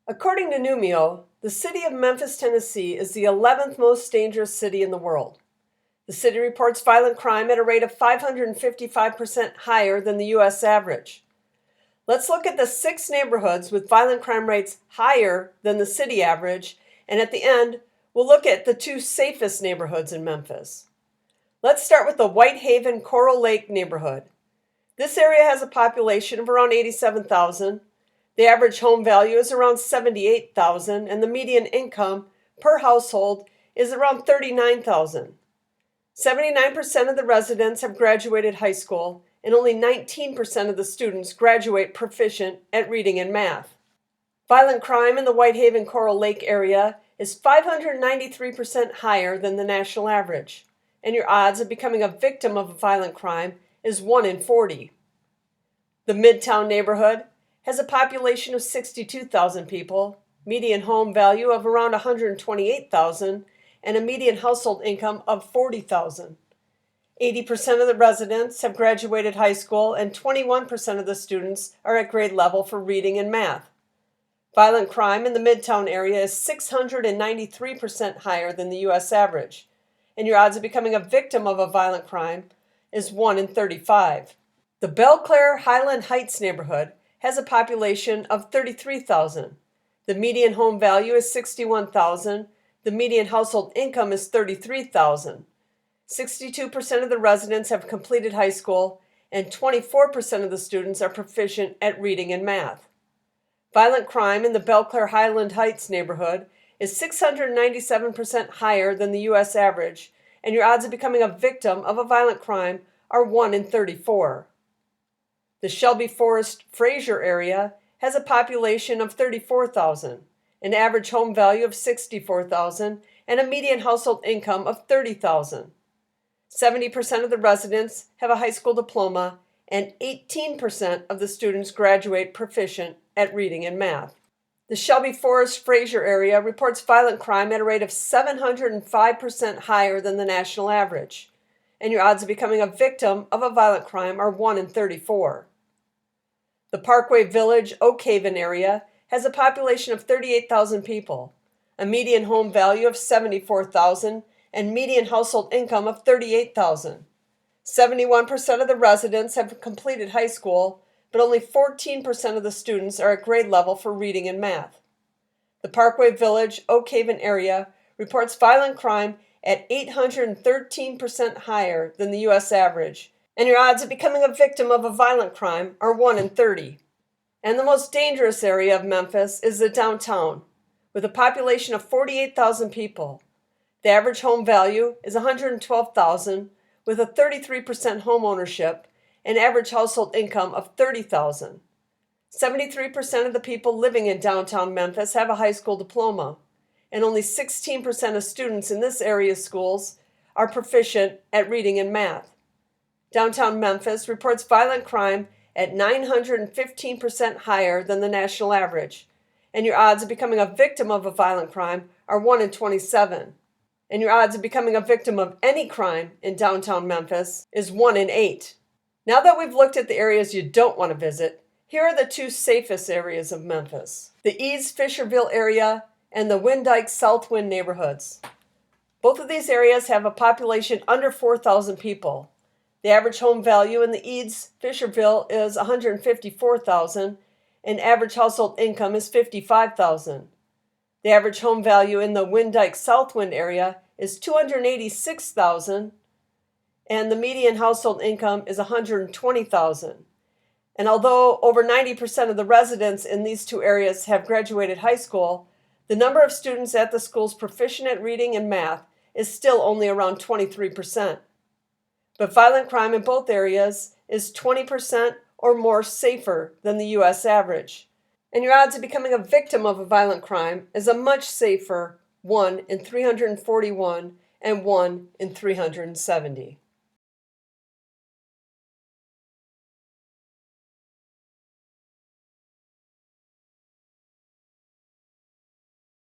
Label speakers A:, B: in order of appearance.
A: According to Numio, the city of Memphis, Tennessee is the 11th most dangerous city in the world. The city reports violent crime at a rate of 555% higher than the U.S. average. Let's look at the 6 neighborhoods with violent crime rates higher than the city average, and at the end, we'll look at the 2 safest neighborhoods in Memphis. Let's start with the haven-coro Lake neighborhood. This area has a population of around 87,000. The average home value is around $78,000, and the median income per household is around $39,000. 79% of the residents have graduated high school, and only 19% of the students graduate proficient at reading and math. Violent crime in the haven-coro Lake area is 593% higher than the national average, and your odds of becoming a victim of a violent crime is 1 in 40. The Midtown neighborhood has a population of 62,000 people, median home value of around $128,000, and a median household income of $40,000. 80% of the residents have graduated high school, and 21% of the students are at grade level for reading and math. Violent crime in the Midtown area is 693% higher than the U.S. average, and your odds of becoming a victim of a violent crime is 1 in 35. The Belclair Highland Heights neighborhood has a population of 33,000. The median home value is $61,000. The median household income is $33,000. 62% of the residents have completed high school, and 24% of the students are proficient at reading and math. Violent crime in the Belclair Highland Heights neighborhood is 697% higher than the U.S. average, and your odds of becoming a victim of a violent crime are 1 in 34. The Shelby Frayser area has a population of 34,000, an average home value of $64,000, and a median household income of $30,000. 70% of the residents have a high school diploma, and 18% of the students graduate proficient at reading and math. The Shelby Frayser area reports violent crime at a rate of 705% higher than the national average, and your odds of becoming a victim of a violent crime are 1 in 34. The Parkway Village, Oakhaven area has a population of 38,000 people, a median home value of $74,000, and median household income of $38,000. 71% of the residents have completed high school, but only 14% of the students are at grade level for reading and math. The Parkway Village, Oakhaven area reports violent crime at 813% higher than the U.S. average, and your odds of becoming a victim of a violent crime are 1 in 30. And the most dangerous area of Memphis is the downtown, with a population of 48,000 people. The average home value is $112,000, with a 33% home ownership and average household income of $30,000. 73% of the people living in downtown Memphis have a high school diploma, and only 16% of students in this area's schools are proficient at reading and math. Downtown Memphis reports violent crime at 915% higher than the national average, and your odds of becoming a victim of a violent crime are 1 in 27. And your odds of becoming a victim of any crime in downtown Memphis is 1 in 8. Now that we've looked at the areas you don't want to visit, here are the 2 safest areas of Memphis: the East-Fisherville area and the Windike Southwind neighborhoods. Both of these areas have a population under 4,000 people. The average home value in the Eads-Fisherville is $154,000, and average household income is $55,000. The average home value in the Windike Southwind area is $286,000, and the median household income is $120,000. And although over 90% of the residents in these 2 areas have graduated high school, the number of students at the schools proficient at reading and math is still only around 23%. But violent crime in both areas is 20% or more safer than the U.S. average. And your odds of becoming a victim of a violent crime is a much safer 1 in 341 and 1 in 370.